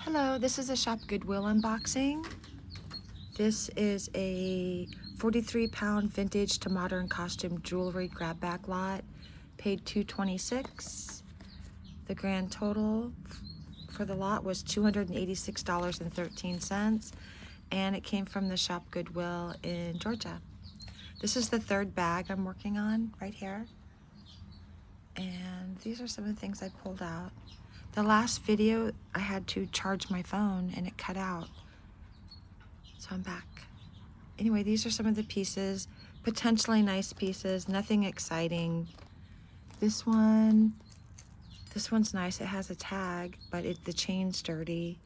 Hello, this is a Shop Goodwill unboxing. This is a 43-pound vintage to modern costume jewelry grab bag lot. Paid $226. The grand total for the lot was $286.13, and it came from the Shop Goodwill in Georgia. This is the third bag I'm working on right here. And these are some of the things I pulled out. The last video, I had to charge my phone and it cut out. So I'm back. Anyway, these are some of the pieces, potentially nice pieces, nothing exciting. This one's nice. It has a tag, but the chain's dirty.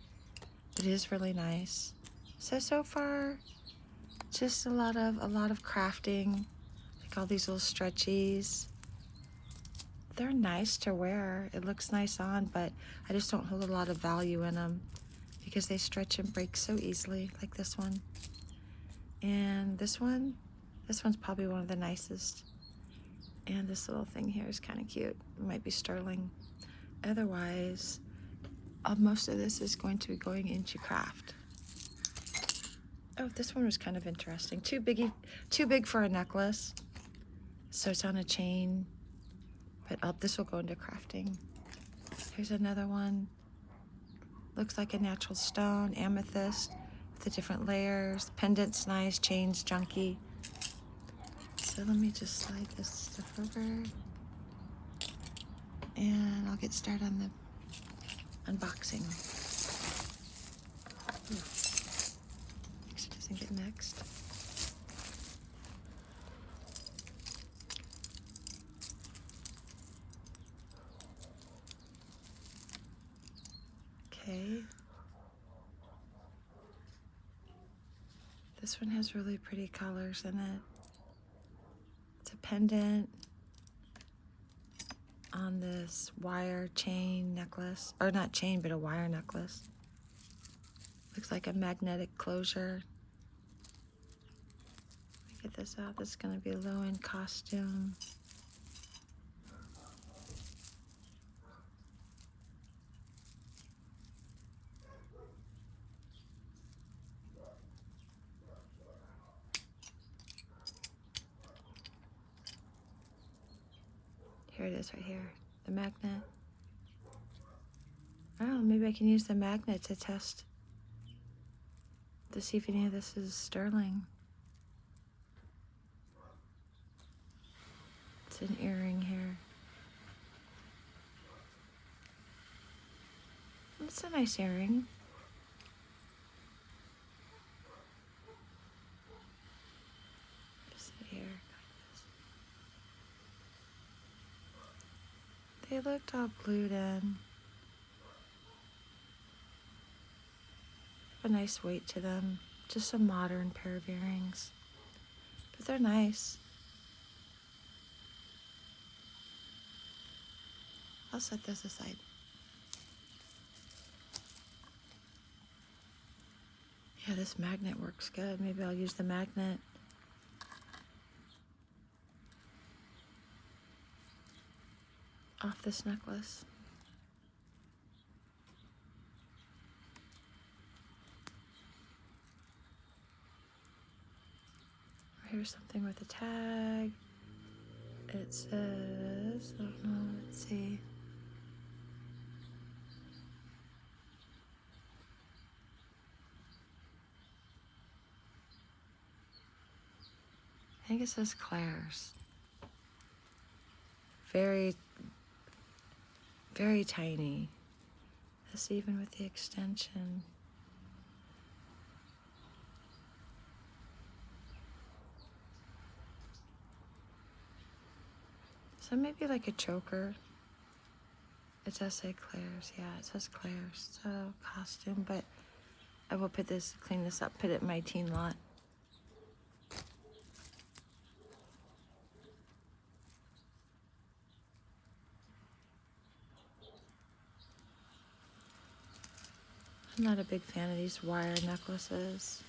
It is really nice. So far, just a lot of crafting, like all these little stretchies. They're nice to wear. It looks nice on, but I just don't hold a lot of value in them because they stretch and break so easily, like this one. And this one's probably one of the nicest. And this little thing here is kind of cute. It might be sterling. Otherwise, most of this is going to be going into craft. Oh, this one was kind of interesting. Too big for a necklace. So it's on a chain. But this will go into crafting. Here's another one. Looks like a natural stone, amethyst, with the different layers. Pendant's nice, chain's junky. So let me just slide this stuff over. And I'll get started on the unboxing. Ooh. Make sure it doesn't get mixed. Okay. This one has really pretty colors in it. It's a pendant on this wire chain necklace, or not chain, but a wire necklace. Looks like a magnetic closure. Let me get this out. This is going to be a low-end costume. Here it is right here, the magnet. Oh, maybe I can use the magnet to test to see if any of this is sterling. It's an earring here. It's a nice earring. Just here. They looked all glued in. A nice weight to them. Just a modern pair of earrings. But they're nice. I'll set this aside. Yeah, this magnet works good. Maybe I'll use the magnet. Off this necklace. Here's something with a tag. It says, I don't know, let's see. I think it says Claire's. Very, very tiny. This even with the extension. So maybe like a choker. It does say Claire's. Yeah, it says Claire's. So costume, but I will clean this up, put it in my teen lot. I'm not a big fan of these wire necklaces.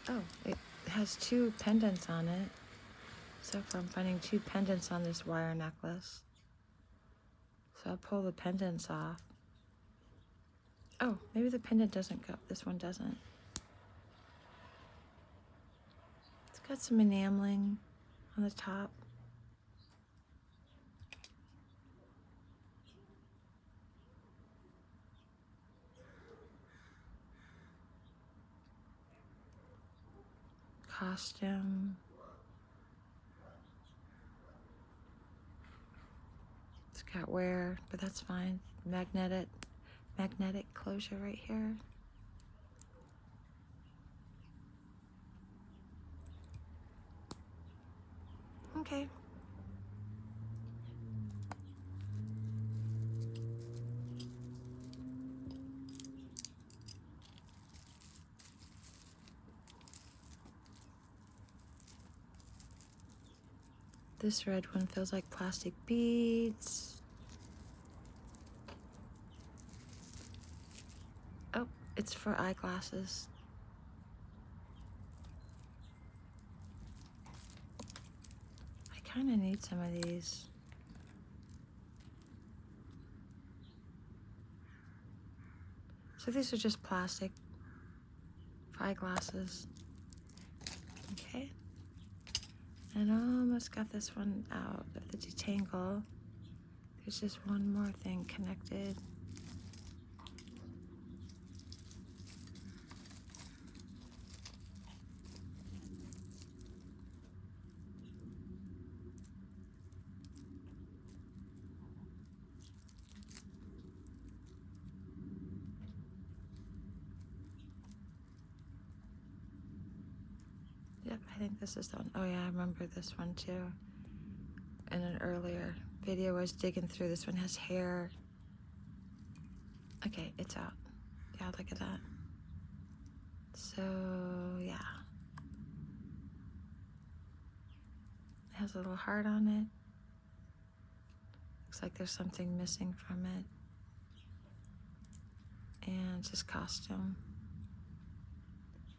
Oh, it has two pendants on it. So far I'm finding two pendants on this wire necklace. So I'll pull the pendants off. Oh, maybe the pendant doesn't go. This one doesn't. It's got some enameling on the top. Costume. It's got wear, but that's fine. Magnetic closure right here. Okay. This red one feels like plastic beads. Oh, it's for eyeglasses. I kind of need some of these. So these are just plastic for eyeglasses. Okay. And I almost got this one out of the detangle. There's just one more thing connected. Yep, I think this is the one. Oh yeah, I remember this one too. In an earlier video, I was digging through. This one has hair. Okay, it's out. Yeah, look at that. So, yeah. It has a little heart on it. Looks like there's something missing from it. And it's just costume.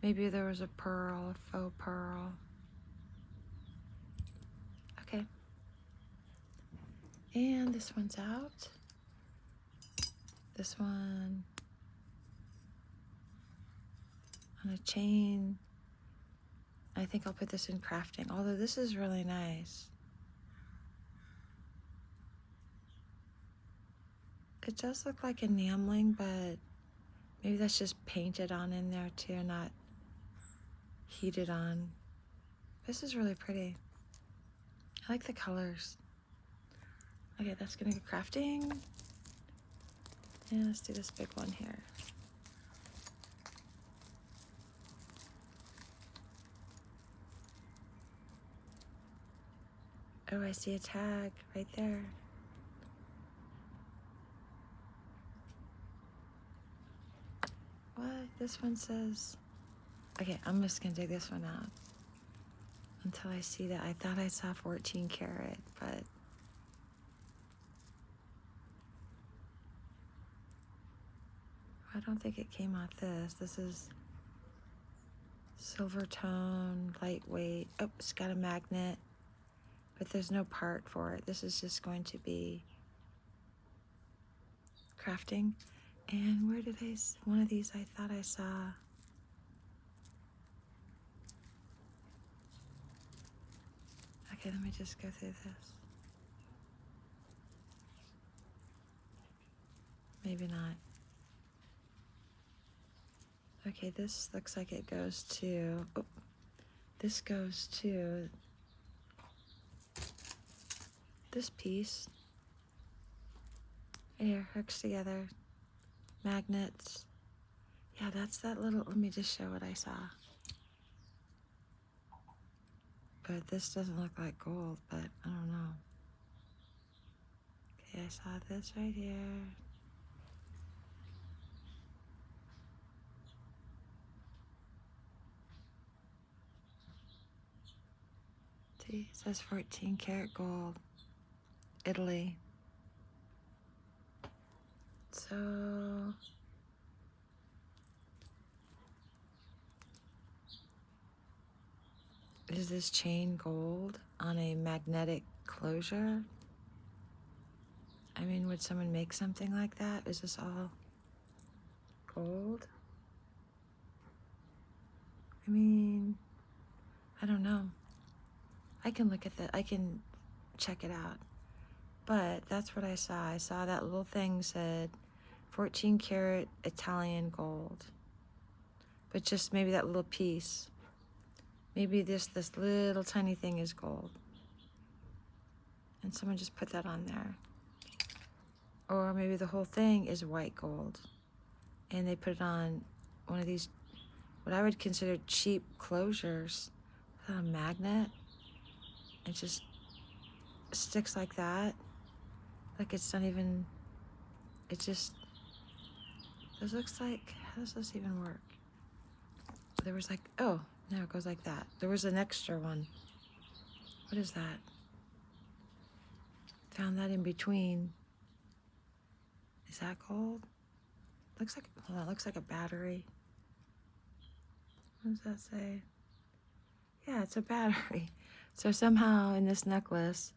Maybe there was a pearl, a faux pearl. Okay. And this one's out. This one on a chain. I think I'll put this in crafting, although this is really nice. It does look like enameling, but maybe that's just painted on in there too, not heated on. This is really pretty. I like the colors. Okay, that's gonna go crafting. And let's do this big one here. Oh, I see a tag right there. What? This one says... Okay, I'm just gonna dig this one out until I see that. I thought I saw 14 karat, but... I don't think it came off this. This is silver tone, lightweight. Oh, it's got a magnet, but there's no part for it. This is just going to be crafting. And where did one of these I thought I saw. Okay, let me just go through this. Maybe not. Okay, this looks like it goes to, oh, this goes to this piece. Here, hooks together, magnets. Yeah, that's that little, let me just show what I saw. But this doesn't look like gold, but I don't know. Okay, I saw this right here. See, it says 14 karat gold, Italy. So, is this chain gold on a magnetic closure? I mean, would someone make something like that? Is this all gold? I mean, I don't know. I can look at that. I can check it out. But that's what I saw. I saw that little thing said 14 karat Italian gold. But just maybe that little piece. Maybe this little tiny thing is gold. And someone just put that on there. Or maybe the whole thing is white gold. And they put it on one of these, what I would consider cheap closures. A magnet. It just sticks like that. Like it's not even, it just, this looks like, how does this even work? There was like, oh, no, it goes like that. There was an extra one. What is that? Found that in between. Is that gold? Looks like, hold on, looks like a battery. What does that say? Yeah, it's a battery. So somehow in this necklace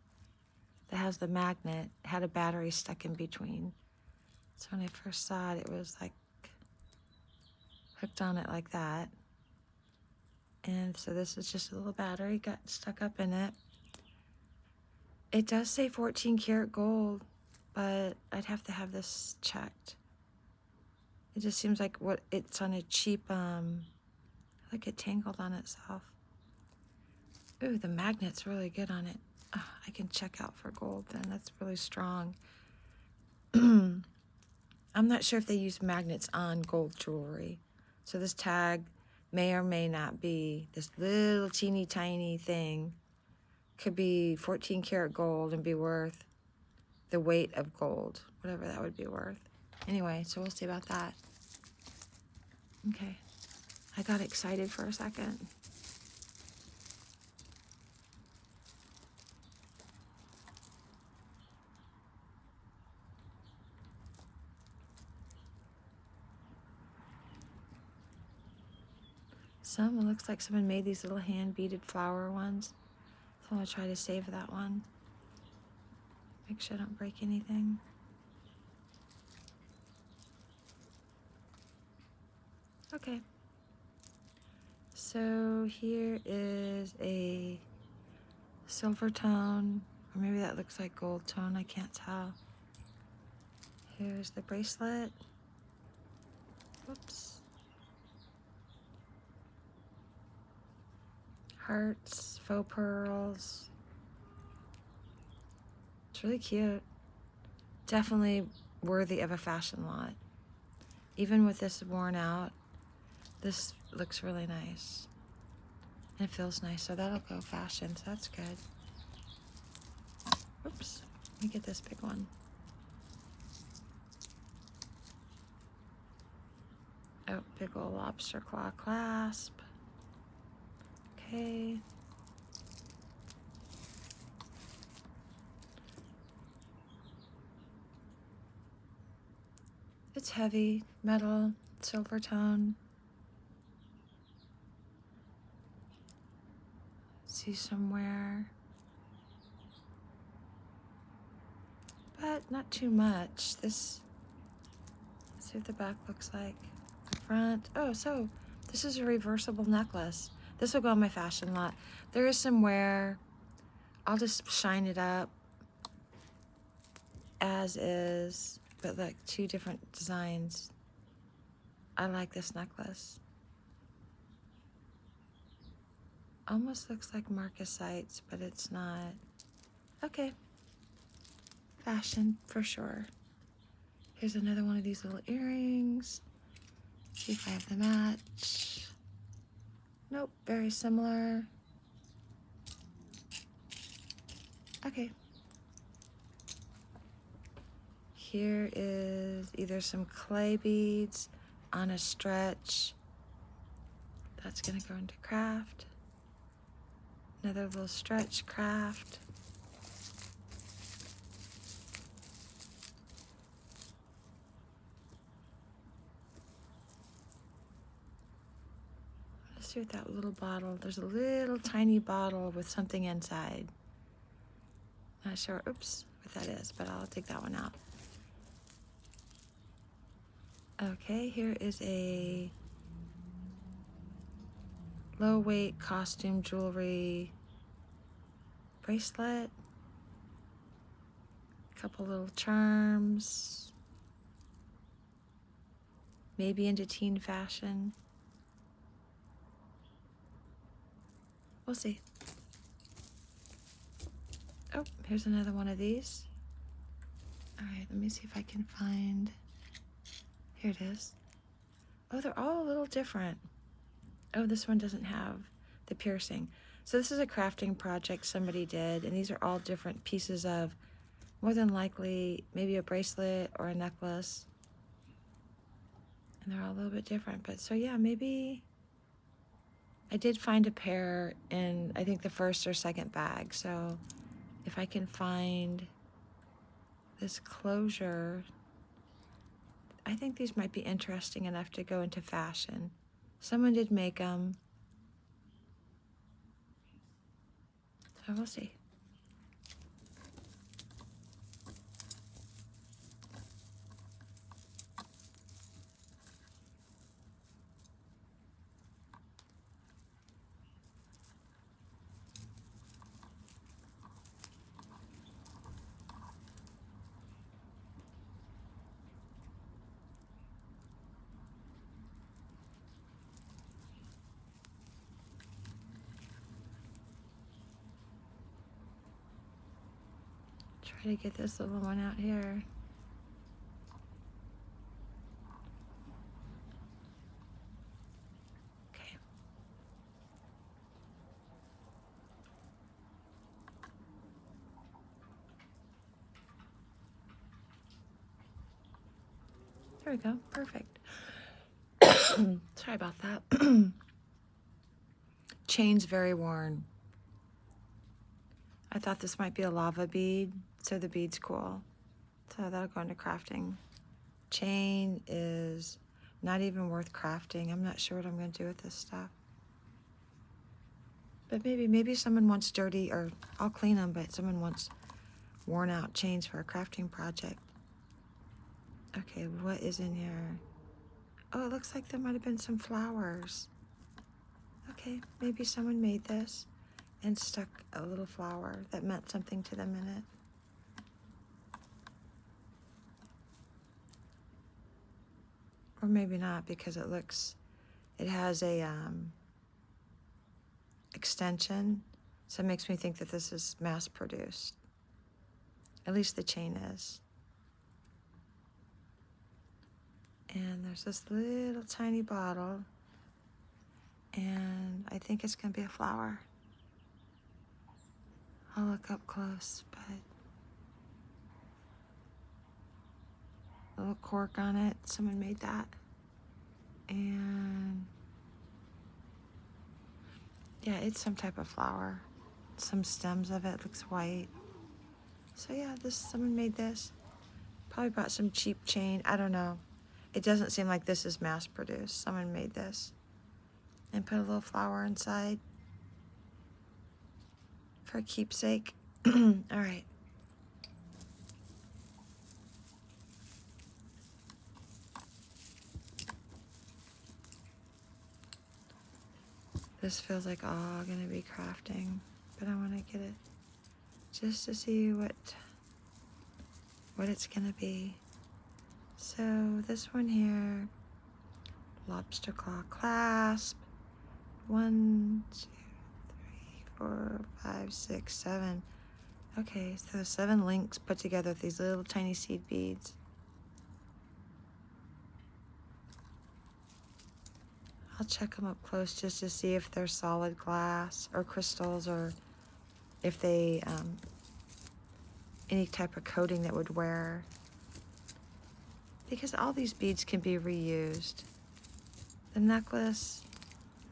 that has the magnet, it had a battery stuck in between. So when I first saw it, it was like hooked on it like that. And so this is just a little battery got stuck up in it. It does say 14 karat gold, but I'd have to have this checked. It just seems like what it's on a cheap, like it tangled on itself. Ooh, the magnet's really good on it. Oh, I can check out for gold then. That's really strong. I'm not sure if they use magnets on gold jewelry. So this tag may or may not be this little teeny tiny thing. Could be 14 karat gold and be worth the weight of gold, whatever that would be worth. Anyway, so we'll see about that. Okay, I got excited for a second. It looks like someone made these little hand beaded flower ones. So I'm gonna try to save that one. Make sure I don't break anything. Okay. So here is a silver tone, or maybe that looks like gold tone, I can't tell. Here's the bracelet. Whoops. Hearts, faux pearls. It's really cute. Definitely worthy of a fashion lot. Even with this worn out, this looks really nice. And it feels nice, so that'll go fashion, so that's good. Oops, let me get this big one. Oh, big old lobster claw clasp. Okay. It's heavy, metal, silver tone. See somewhere. But not too much. This, let's see what the back looks like. The front, oh, so this is a reversible necklace. This will go on my fashion lot. There is some wear. I'll just shine it up as is, but like two different designs. I like this necklace. Almost looks like marcasites, but it's not. Okay. Fashion for sure. Here's another one of these little earrings. See if I have the match. Nope, very similar. Okay. Here is either some clay beads on a stretch. That's gonna go into craft. Another little stretch craft. Let's see what that little bottle, there's a little tiny bottle with something inside. Not sure, oops, what that is, but I'll take that one out. Okay, here is a low weight costume jewelry bracelet. A couple little charms. Maybe into teen fashion. We'll see. Oh, here's another one of these. All right, let me see if I can find. Here it is. Oh, they're all a little different. Oh, this one doesn't have the piercing. So this is a crafting project somebody did, and these are all different pieces of, more than likely, maybe a bracelet or a necklace. And they're all a little bit different. But so yeah, maybe I did find a pair in, I think, the first or second bag. So if I can find this closure, I think these might be interesting enough to go into fashion. Someone did make them. So we'll see. Try to get this little one out here. Okay. There we go. Perfect. Sorry about that. Chain's very worn. I thought this might be a lava bead, so the bead's cool. So that'll go into crafting. Chain is not even worth crafting. I'm not sure what I'm going to do with this stuff. But maybe someone wants dirty, or I'll clean them, but someone wants worn out chains for a crafting project. Okay, what is in here? Oh, it looks like there might have been some flowers. Okay, maybe someone made this and stuck a little flower that meant something to them in it. Or maybe not, because it has a extension, so it makes me think that this is mass produced. At least the chain is. And there's this little tiny bottle, and I think it's gonna be a flower. I'll look up close, but a little cork on it, someone made that. And yeah, it's some type of flower. Some stems of it looks white. So yeah, someone made this. Probably bought some cheap chain, I don't know. It doesn't seem like this is mass produced. Someone made this and put a little flower inside for a keepsake. All right. This feels like all gonna be crafting, but I wanna get it just to see what it's gonna be. So this one here, lobster claw clasp, 1, 2, 3, 4, 5, 6, 7. Okay, so 7 links put together with these little tiny seed beads. I'll check them up close just to see if they're solid glass or crystals, or if they, any type of coating that would wear. Because all these beads can be reused. The necklace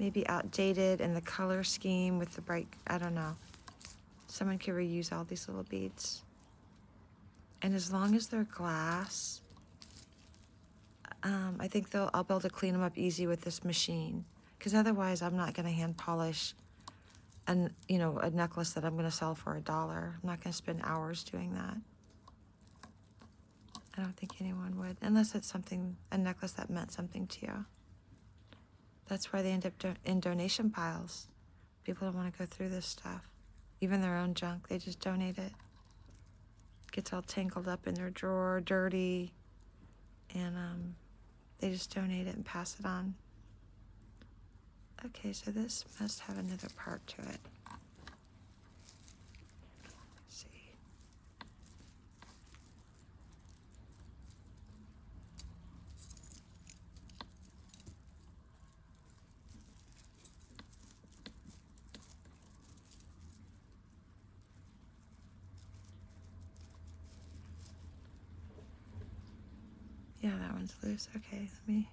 may be outdated, and the color scheme with the bright, I don't know. Someone could reuse all these little beads. And as long as they're glass, I think I'll be able to clean them up easy with this machine. Because otherwise, I'm not going to hand polish a necklace that I'm going to sell for $1. I'm not going to spend hours doing that. I don't think anyone would, unless it's something, a necklace that meant something to you. That's why they end up in donation piles. People don't want to go through this stuff. Even their own junk, they just donate it. Gets all tangled up in their drawer, dirty, and they just donate it and pass it on. Okay, so this must have another part to it. Let's see. Yeah, that one's loose. Okay, let me...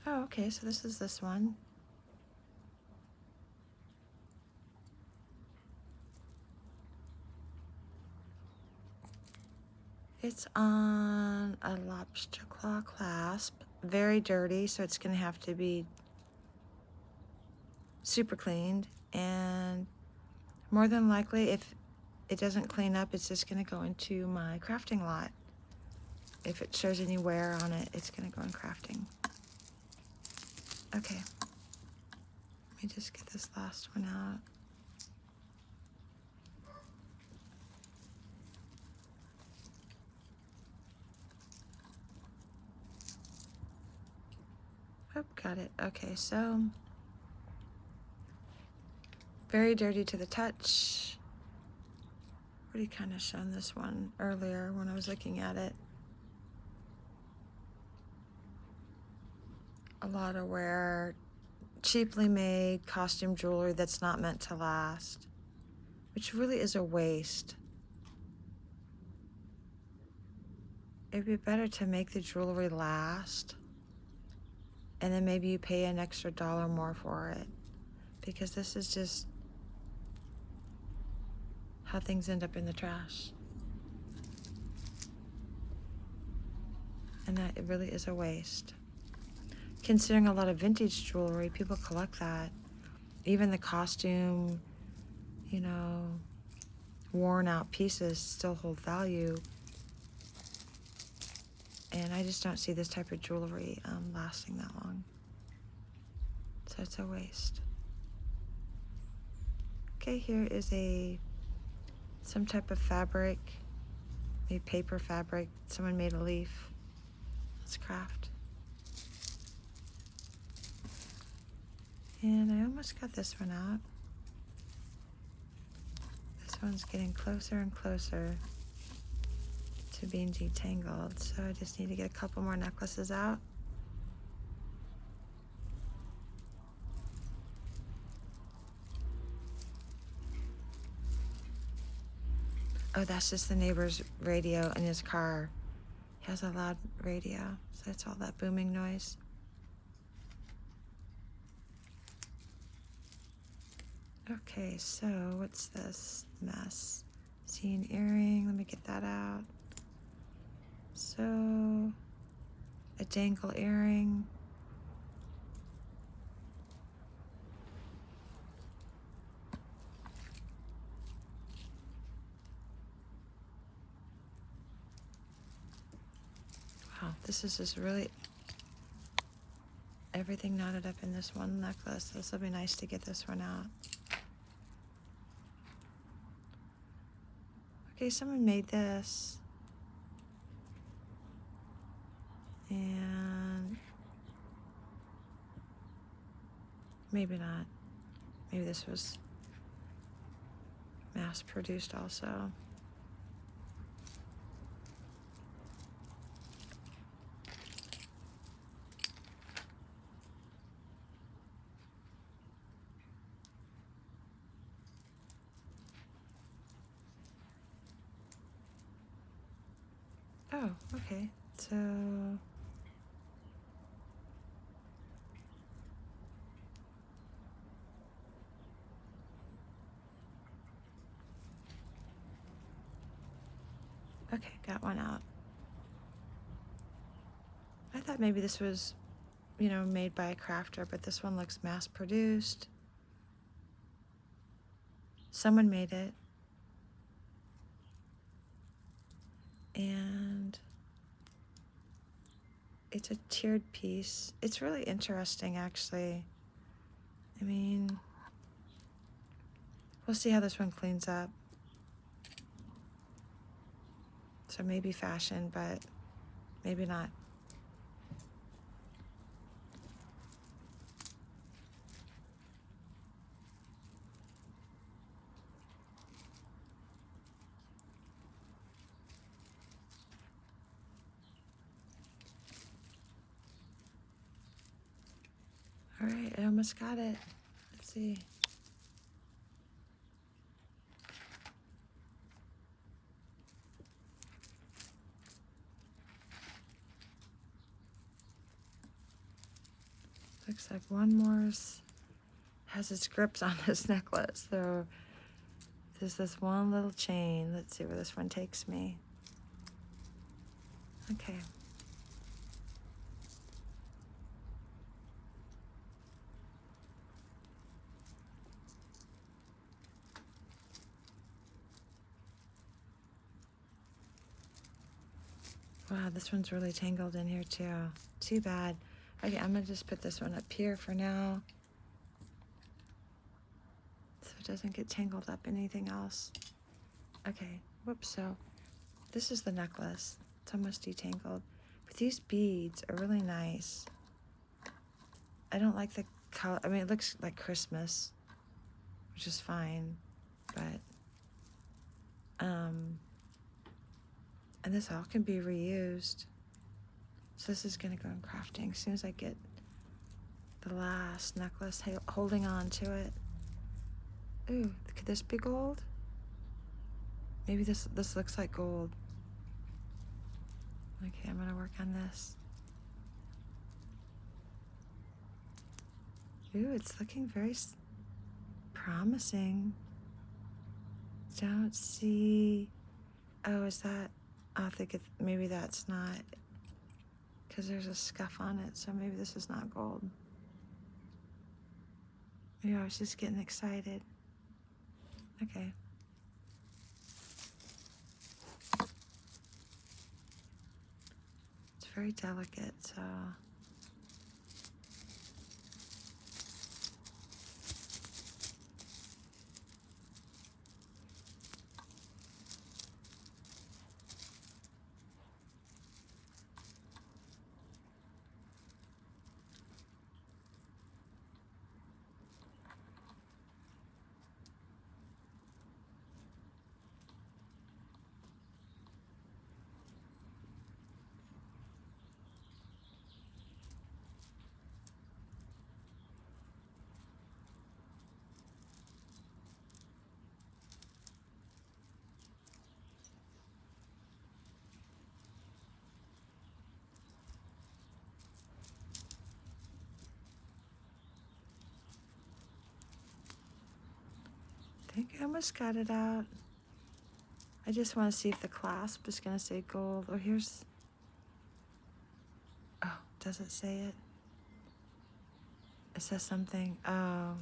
Oh, okay, so this is this one. It's on a lobster claw clasp. Very dirty, so it's gonna have to be super cleaned. And more than likely, if it doesn't clean up, it's just gonna go into my crafting lot. If it shows any wear on it, it's gonna go in crafting. Okay, let me just get this last one out. Oh, got it. Okay, so very dirty to the touch. Already kind of shown this one earlier when I was looking at it. A lot of wear, cheaply made costume jewelry that's not meant to last, which really is a waste. It'd be better to make the jewelry last, and then maybe you pay an extra $1 more for it, because this is just how things end up in the trash. And that it really is a waste. Considering a lot of vintage jewelry, people collect that. Even the costume, you know, worn out pieces still hold value. And I just don't see this type of jewelry lasting that long. So it's a waste. Okay, here is some type of fabric, maybe paper fabric. Someone made a leaf. Let's craft. And I almost got this one out. This one's getting closer and closer to being detangled, so I just need to get a couple more necklaces out. Oh, that's just the neighbor's radio in his car. He has a loud radio, so it's all that booming noise. Okay, so what's this mess? See an earring, let me get that out. So, a dangle earring. Wow, this is just really everything knotted up in this one necklace. This will be nice to get this one out. Okay, someone made this. And maybe not. Maybe this was mass produced also. Oh, okay. So Okay, got one out. I thought maybe this was, you know, made by a crafter, but this one looks mass-produced. Someone made it. And it's a tiered piece. It's really interesting, actually. I mean, we'll see how this one cleans up. So maybe fashion, but maybe not. All right, I almost got it. Let's see. Looks like one more has its grips on this necklace. So there's this one little chain. Let's see where this one takes me. Okay. Wow, this one's really tangled in here too. Too bad. Okay, I'm gonna just put this one up here for now, so it doesn't get tangled up in anything else. Okay, whoops, so this is the necklace. It's almost detangled. But these beads are really nice. I don't like the color. I mean, it looks like Christmas, which is fine, but, and this all can be reused. So this is gonna go in crafting as soon as I get the last necklace holding on to it. Ooh, could this be gold? Maybe this looks like gold. Okay, I'm gonna work on this. Ooh, it's looking very promising. Don't see. Oh, is that? I think maybe that's not, because there's a scuff on it, so maybe this is not gold. Maybe I was just getting excited. Okay. It's very delicate, so. I think I almost got it out. I just want to see if the clasp is going to say gold. Oh, here's. Oh, does it say it? It says something. Oh.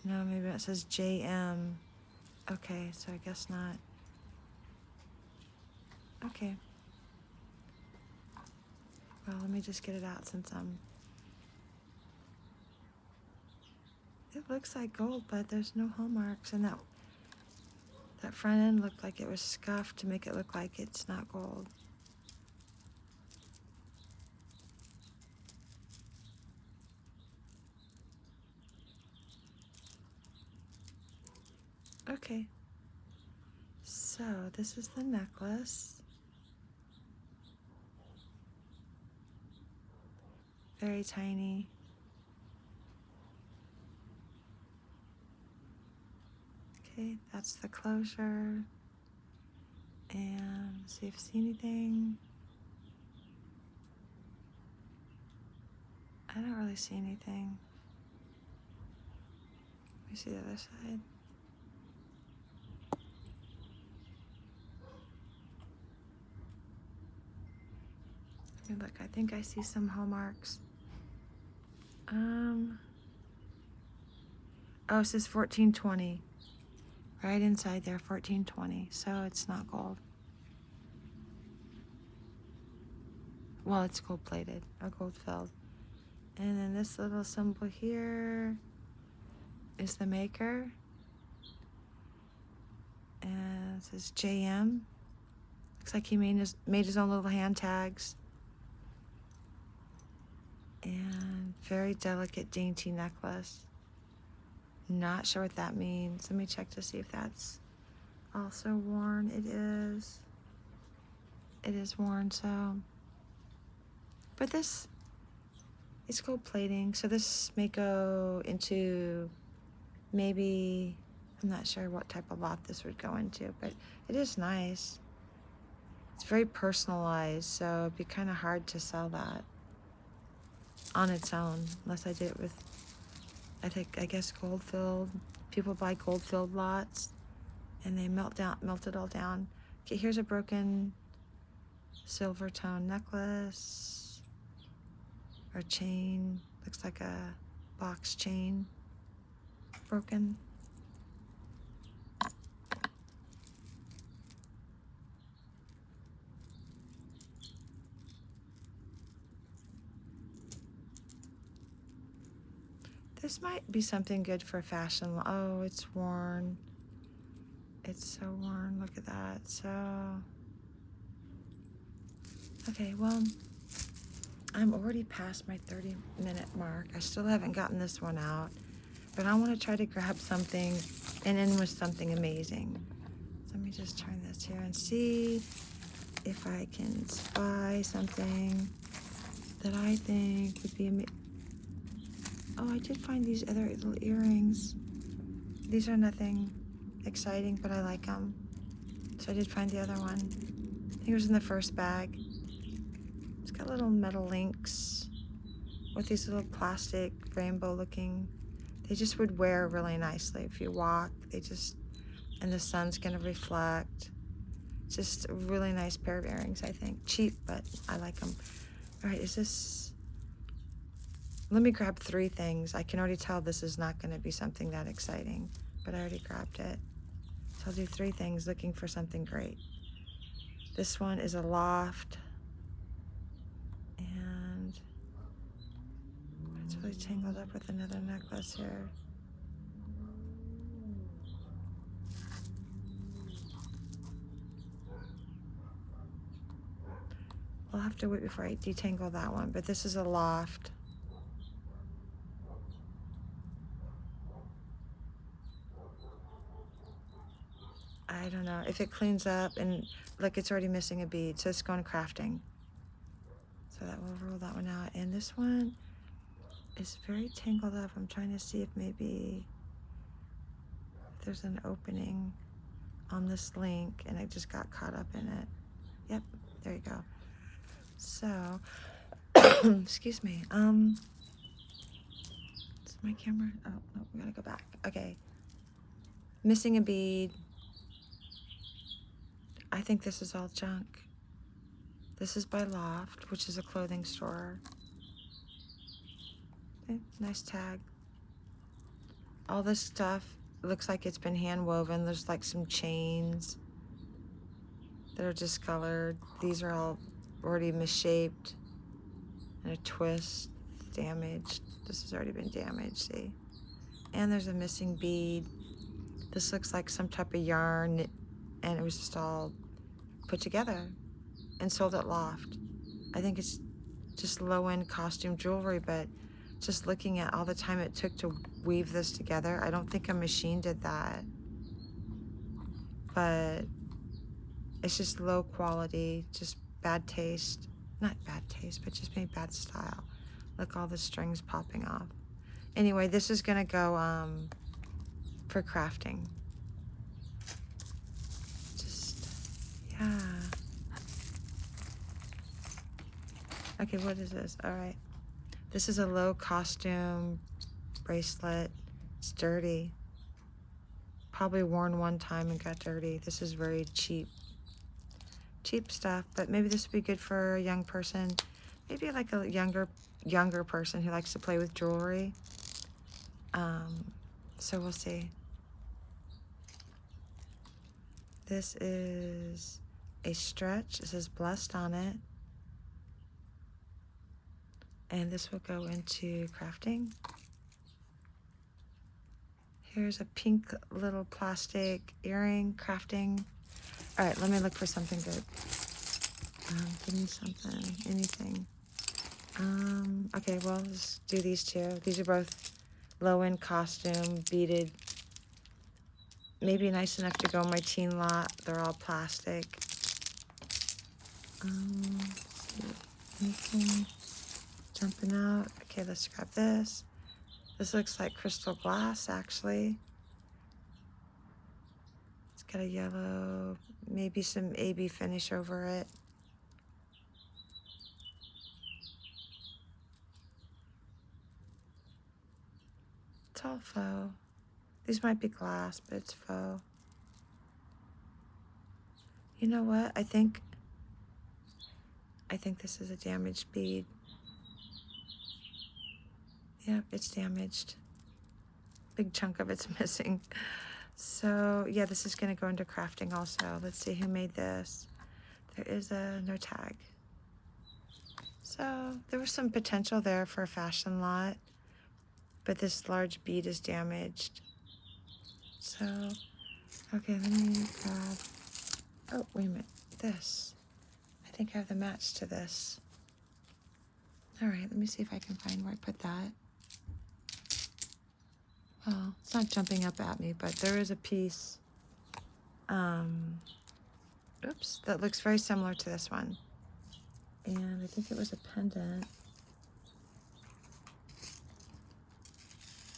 No, maybe it says JM. Okay, so I guess not. Okay. Well, let me just get it out since it looks like gold, but there's no hallmarks, and that front end looked like it was scuffed to make it look like it's not gold. Okay. So this is the necklace. Very tiny. Okay, that's the closure. And see if I see anything. I don't really see anything. Let me see the other side. Look, I think I see some hallmarks. Oh, it says 1420. Right inside there, 1420. So it's not gold. Well, it's gold plated or gold filled. And then this little symbol here is the maker. And it says JM. Looks like he made his own little hand tags. And very delicate, dainty necklace. Not sure what that means. Let me check to see if that's also worn. It is. It is worn, so. But this, it's gold plating. So this may go into maybe, I'm not sure what type of lot this would go into, but it is nice. It's very personalized, so it'd be kind of hard to sell that on its own, unless I did it with, I guess gold filled. People buy gold filled lots and they melt it all down. Okay, here's a broken silver tone necklace or chain. Looks like a box chain. Broken. This might be something good for fashion. Oh, it's worn. It's so worn. Look at that. So, okay, well, I'm already past my 30-minute mark. I still haven't gotten this one out, but I want to try to grab something and end with something amazing. So let me just turn this here and see if I can spy something that I think would be amazing. Oh, I did find these other little earrings. These are nothing exciting, but I like them. So I did find the other one. I think it was in the first bag. It's got little metal links with these little plastic rainbow looking. They just would wear really nicely if you walk. And the sun's gonna reflect. Just a really nice pair of earrings, I think. Cheap, but I like them. All right, let me grab 3 things. I can already tell this is not gonna be something that exciting, but I already grabbed it. So I'll do 3 things looking for something great. This one is a loft, and it's really tangled up with another necklace here. I'll have to wait before I detangle that one, but this is a loft. I don't know if it cleans up, and look, it's already missing a bead, so it's going crafting. So that will roll that one out. And this one is very tangled up. I'm trying to see if maybe there's an opening on this link, and I just got caught up in it. Yep, there you go. So, excuse me. Is my camera? Oh no, we gotta go back. Okay, missing a bead. I think this is all junk. This is by Loft, which is a clothing store. Okay, nice tag. All this stuff looks like it's been hand woven. There's like some chains that are discolored. These are all already misshaped and a twist, damaged. This has already been damaged, see? And there's a missing bead. This looks like some type of yarn, and it was just all put together and sold at Loft. I think it's just low-end costume jewelry, but just looking at all the time it took to weave this together, I don't think a machine did that. But it's just low quality, just bad taste. Not bad taste, but just maybe bad style. Look, all the strings popping off. Anyway, this is gonna go for crafting. Yeah. Okay, what is this? All right. This is a low costume bracelet. It's dirty. Probably worn one time and got dirty. This is very cheap. Cheap stuff, but maybe this would be good for a young person maybe like a younger person who likes to play with jewelry. So we'll see. This is a stretch. It says blessed on it. And this will go into crafting. Here's a pink little plastic earring, crafting. All right, let me look for something good. Give me something, anything. Okay, well, let's do these two. These are both low-end costume, beaded. Maybe nice enough to go in my teen lot. They're all plastic. Let's see. Anything jumping out? Okay, let's grab this. This looks like crystal glass, actually. It's got a yellow, maybe some AB finish over it. It's all faux. These might be glass, but it's faux. You know what? I think this is a damaged bead. Yep, it's damaged. Big chunk of it's missing. So yeah, this is gonna go into crafting also. Let's see who made this. There is no tag. So there was some potential there for a fashion lot, but this large bead is damaged. So, okay, let me grab, oh, wait a minute, this. I think I have the match to this. All right, let me see if I can find where I put that. Well, it's not jumping up at me, but there is a piece, oops, that looks very similar to this one. And I think it was a pendant.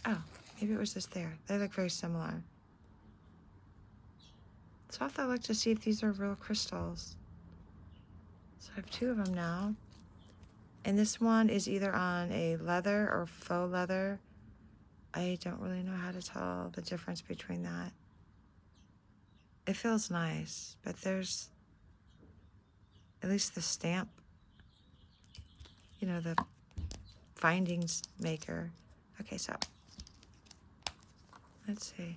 Oh, maybe it was just there. They look very similar. So I'll have to look to see if these are real crystals. So I have two of them now. And this one is either on a leather or faux leather. I don't really know how to tell the difference between that. It feels nice, but there's at least the stamp, you know, the findings maker. Okay, so let's see.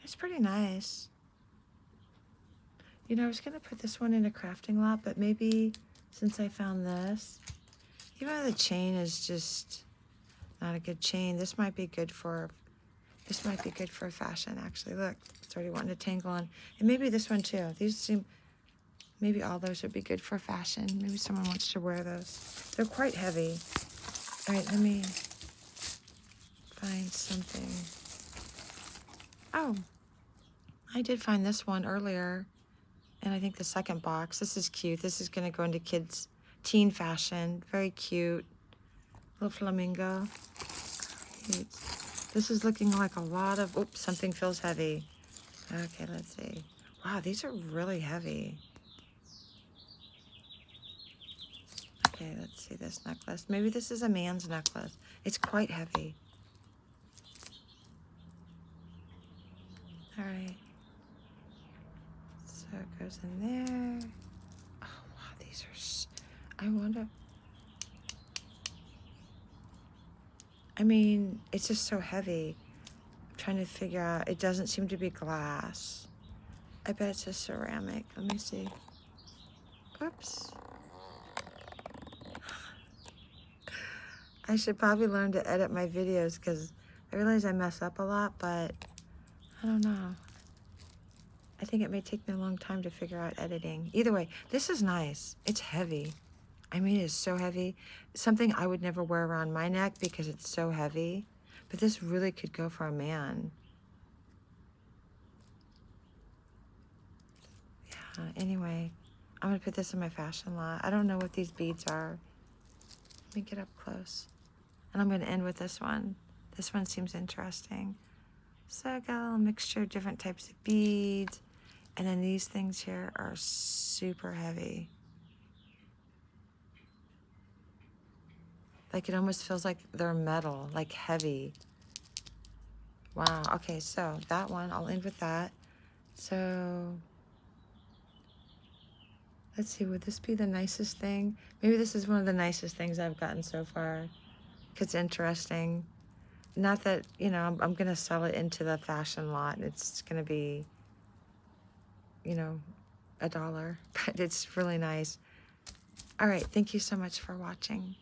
It's pretty nice. You know, I was gonna put this one in a crafting lot, but maybe since I found this, even though the chain is just not a good chain, this might be good for fashion, actually. Look, it's already wanting to tangle on. And maybe this one too. These seem, maybe all those would be good for fashion. Maybe someone wants to wear those. They're quite heavy. All right, let me find something. Oh, I did find this one earlier. And I think the second box, this is cute. This is gonna go into kids' teen fashion. Very cute. Little flamingo. Great. This is looking like a lot of, oops, something feels heavy. Okay, let's see. Wow, these are really heavy. Okay, let's see this necklace. Maybe this is a man's necklace. It's quite heavy. All right. So it goes in there. Oh, wow, these are, I wonder. I mean, it's just so heavy. I'm trying to figure out, it doesn't seem to be glass. I bet it's a ceramic. Let me see. Oops. I should probably learn to edit my videos because I realize I mess up a lot, but I don't know. I think it may take me a long time to figure out editing. Either way, this is nice. It's heavy. I mean, it's so heavy. Something I would never wear around my neck because it's so heavy. But this really could go for a man. Yeah, anyway, I'm gonna put this in my fashion lot. I don't know what these beads are. Let me get up close. And I'm gonna end with this one. This one seems interesting. So I got a little mixture of different types of beads. And then these things here are super heavy. Like it almost feels like they're metal, like heavy. Wow. Okay, so that one, I'll end with that. So let's see, would this be the nicest thing? Maybe this is one of the nicest things I've gotten so far. It's interesting. Not that, you know, I'm going to sell it into the fashion lot. It's going to be, you know, $1, but it's really nice. All right. Thank you so much for watching.